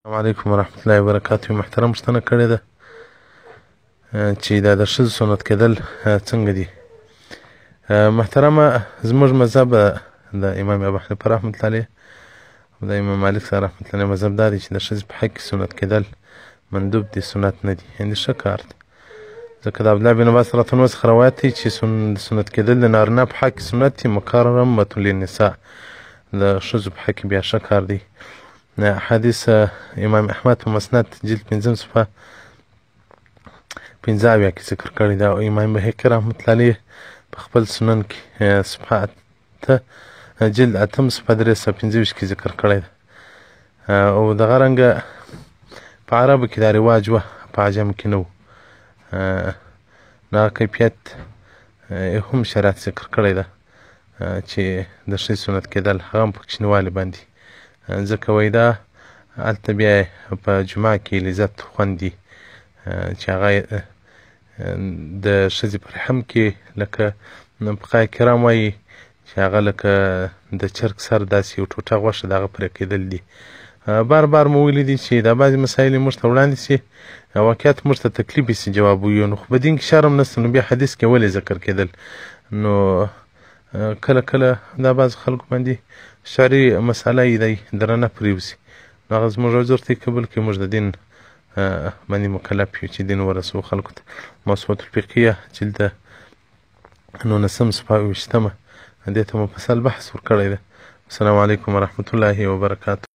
السلام علیکم ورحمة الله وبرکاته. محترم پوښتنه کړې ده چې دا د ښځو سنت کېدل څنګه دي. محترمه، زموږ مذهب د امام ابو حنیفه رحمة الله علیه او د امام مالک صاحب رحمة الله علیه مذهب دا دی چې د ښځې په حق کې سنت کېدل مندوب دي، سنت نه دي، یعنې ښه کار دی. ځکه د عبدالله بن عباس رضی الله عنه څخه روایت دی چې سنت کېدل د نارینه په حق کې سنت دي، مکرمة للنساء، د ښځو په حق کې بیا ښه کار دی. حدیث امام احمد په مسند جلد 5 صفحه 15 کې ذکر کړی دا، او امام بهقي رحمة الله علیه په خپل سنن کې صفحه جلد 8 صفحه 325 کې ذکر کړی ده. او دغه رنګه په عربو کې دا رواج وه، په عجم کې نه و. دغه کیفیت هم شریعت ذکر کړی ده چې د ښځې سنت کېدل هغه هم په کوچنیوالي باندې، ځکه وایي دا هلته بیا په جمعه کې لذت خوند دي چې هغه د ښځې په رحم کې لکه فقهای کرام وایي چې هغه لکه د چرګ سر داسې یو ټوټه غوښه د هغه پرې کېدل دي. بار بار مو ویلي دي چې دا بعضې مسایل موږ ته وړاندې سي، واقعیت موږ ته تکلیف سي جواب وویو، نو خو په دین کې شرم نشته، نو بیا حدیث کې ولې ذکر کېدل؟ نو کله کله دا بعض خلکو باندې شرعي مسله یې دی درنه پرېوځي، نو هغه زموږ عذر ته قبول کړي، موږ د دین باندې مکلف یو چې دین ورسوو خلکو ته. موسوعة الفقهیه جلد 19 صفحه 20 دې ته مفصل بحث ورکړی ده. السلام علیکم ورحمة الله وبرکاته.